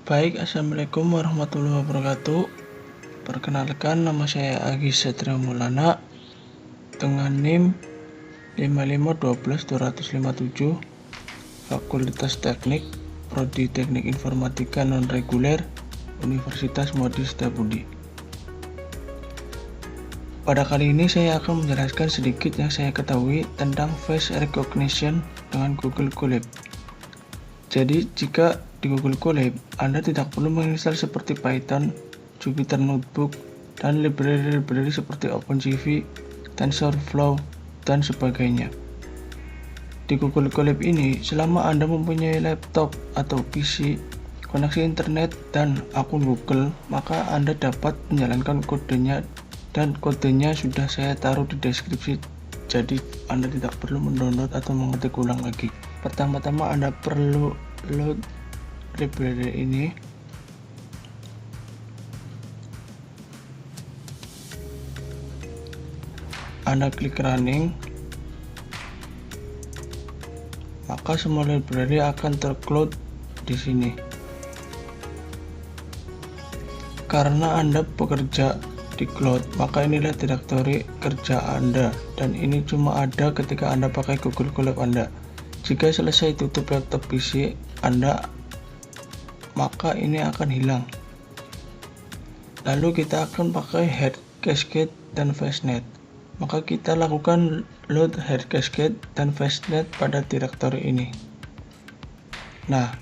Baik, Assalamualaikum warahmatullahi wabarakatuh. Perkenalkan, nama saya Agis Satria Maulana dengan NIM 5512257, Fakultas Teknik, Prodi Teknik Informatika Non-Reguler, Universitas Muhammad Setiabudi. Pada kali ini saya akan menjelaskan sedikit yang saya ketahui tentang face recognition dengan Google Colab. Jadi, jika di Google Colab, Anda tidak perlu menginstal seperti Python, Jupyter Notebook, dan library-library seperti OpenCV, TensorFlow, dan sebagainya. Di Google Colab ini, selama Anda mempunyai laptop atau PC, koneksi internet, dan akun Google, maka Anda dapat menjalankan kodenya, dan kodenya sudah saya taruh di deskripsi, jadi Anda tidak perlu mendownload atau mengetik ulang lagi. Pertama-tama Anda perlu load library ini. Anda klik running, maka semua library akan tercloud di sini. Karena Anda bekerja di cloud, maka inilah direktori kerja Anda, dan ini cuma ada ketika Anda pakai Google Colab Anda. Jika selesai tutup laptop PC Anda, maka ini akan hilang. Lalu kita akan pakai Head Cascade dan Fastnet. Maka kita lakukan load Head Cascade dan Fastnet pada direktori ini. Nah,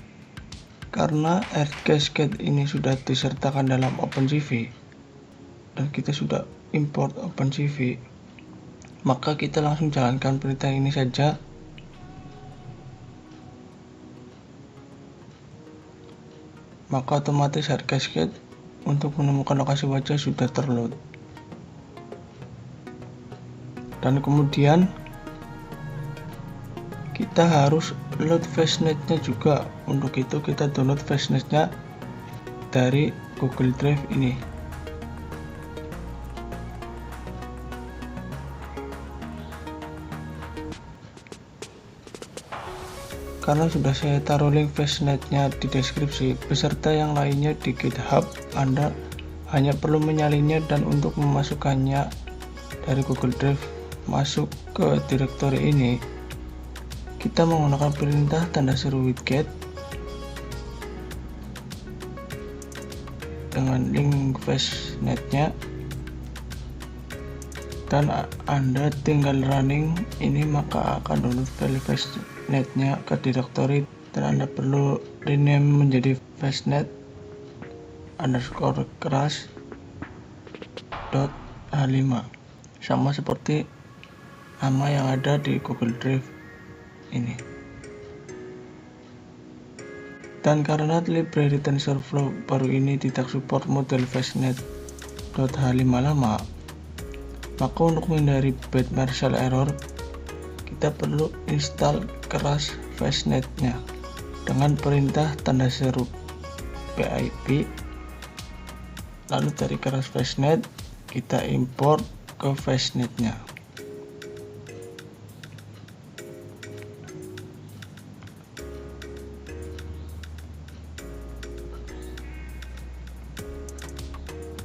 karena Head Cascade ini sudah disertakan dalam OpenCV dan kita sudah import OpenCV, maka kita langsung jalankan perintah ini saja. Maka otomatis Head Cascade untuk menemukan lokasi wajah sudah terload. Dan kemudian kita harus load Fastnet-nya juga. Untuk itu kita download Fastnet-nya dari Google Drive ini. Karena sudah saya taruh link Fastnet-nya di deskripsi beserta yang lainnya di GitHub, Anda hanya perlu menyalinnya, dan untuk memasukkannya dari Google Drive masuk ke direktori ini, kita menggunakan perintah tanda seru widget dengan link Fastnet-nya, dan Anda tinggal running ini, maka akan download file Fastnet-nya ke direktori, dan Anda perlu rename menjadi fastnet_crash.h5 sama seperti nama yang ada di Google Drive ini. Dan karena library TensorFlow baru ini tidak support model fastnet.h5 lama, maka untuk menghindari bad Marshall error, kita perlu install Crash Fastnet-nya dengan perintah tanda seru pip. Lalu dari Crash Fastnet kita import ke Fastnet-nya.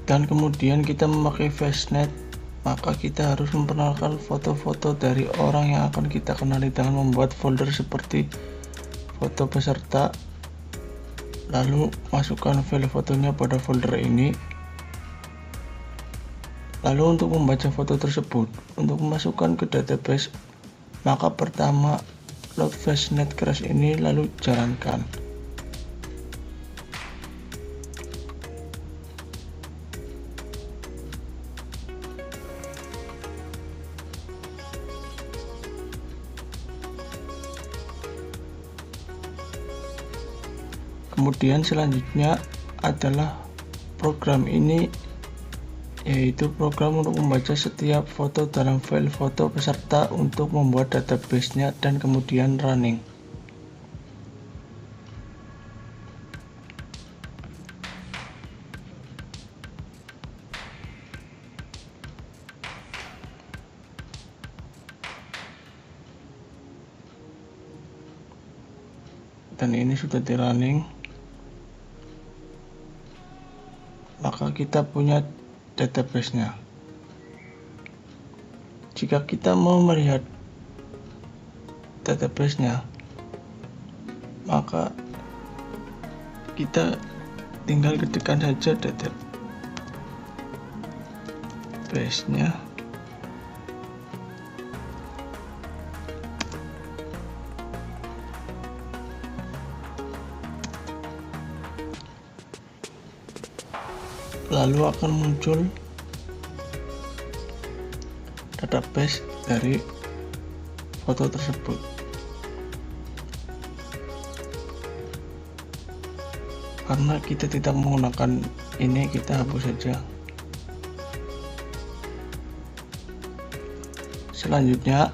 Dan kemudian kita memakai Fastnet, maka kita harus memperkenalkan foto-foto dari orang yang akan kita kenali dengan membuat folder seperti foto peserta, lalu masukkan file fotonya pada folder ini. Lalu untuk membaca foto tersebut, untuk memasukkan ke database, maka pertama load Fastnet Crash ini lalu jalankan. Kemudian selanjutnya adalah program ini, yaitu program untuk membaca setiap foto dalam file foto peserta untuk membuat database-nya dan kemudian running. Dan ini sudah di running. maka kita punya database-nya. Jika kita mau melihat database-nya, maka kita tinggal ketikkan saja database-nya. Lalu akan muncul database dari foto tersebut. Karena kita tidak menggunakan ini, kita hapus saja. Selanjutnya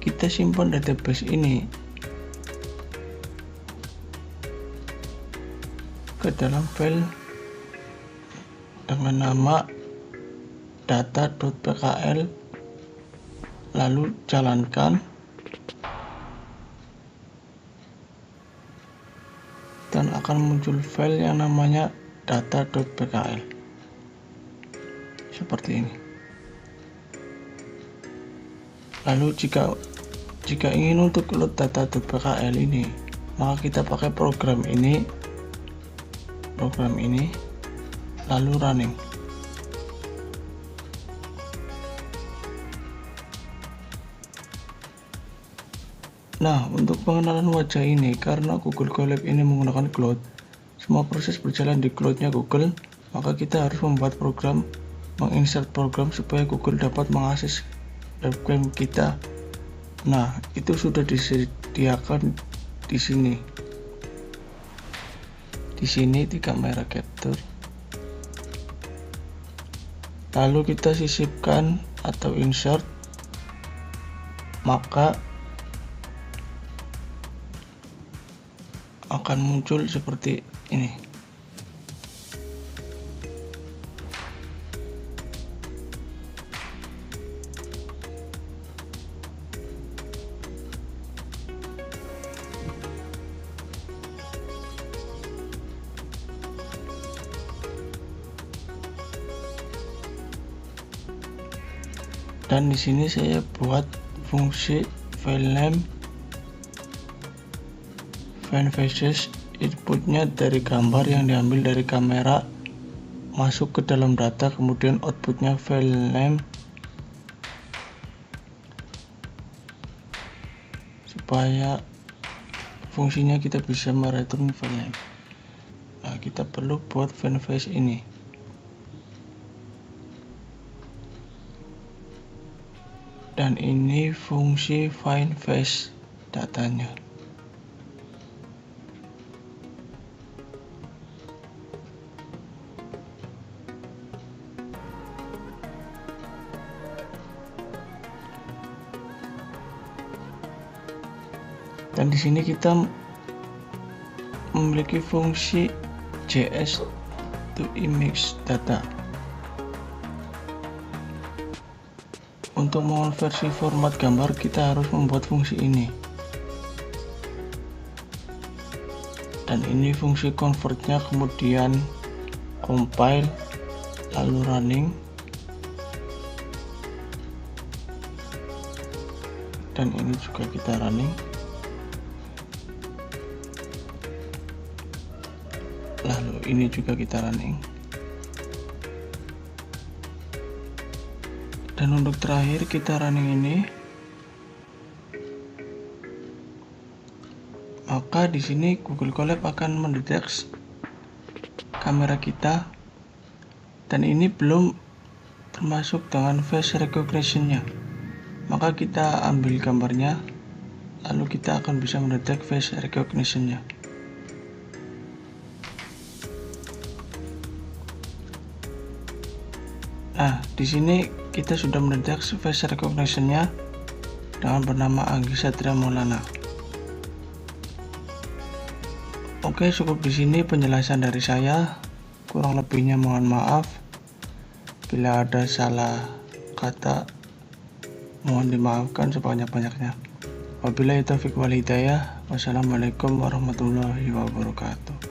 kita simpan database ini ke dalam file dengan nama data.pkl, lalu jalankan, dan akan muncul file yang namanya data.pkl seperti ini. Lalu jika ingin untuk load data.pkl ini, maka kita pakai program ini lalu running. Nah, untuk pengenalan wajah ini, karena Google Colab ini menggunakan cloud, semua proses berjalan di cloudnya Google, maka kita harus membuat program, menginsert program supaya Google dapat mengakses webcam kita. Nah, itu sudah disediakan di sini. Di sini di kamera capture. Lalu kita sisipkan atau insert, maka akan muncul seperti ini. Dan di sini saya buat fungsi file name find faces, inputnya dari gambar yang diambil dari kamera masuk ke dalam data, kemudian outputnya file name, supaya fungsinya kita bisa mereturn file name. Nah, kita perlu buat find face ini. Dan ini fungsi find face datanya. Dan di sini kita memiliki fungsi JS to image data. Untuk mengonversi format gambar, kita harus membuat fungsi ini. Dan ini fungsi convertnya, kemudian compile, lalu running. Dan ini juga kita running. Lalu ini juga kita running. Dan untuk terakhir kita running ini, maka di sini Google Colab akan mendeteksi kamera kita, dan ini belum termasuk dengan face recognition-nya. Maka kita ambil gambarnya, lalu kita akan bisa mendeteksi face recognition-nya. Nah, di sini kita sudah mendeteksi face recognition-nya dengan bernama Anggi Satria Maulana. Oke, cukup di sini penjelasan dari saya. Kurang lebihnya mohon maaf. Bila ada salah kata, mohon dimaafkan sebanyak-banyaknya. Wabillahi taufiq wal hidayah. Wassalamualaikum warahmatullahi wabarakatuh.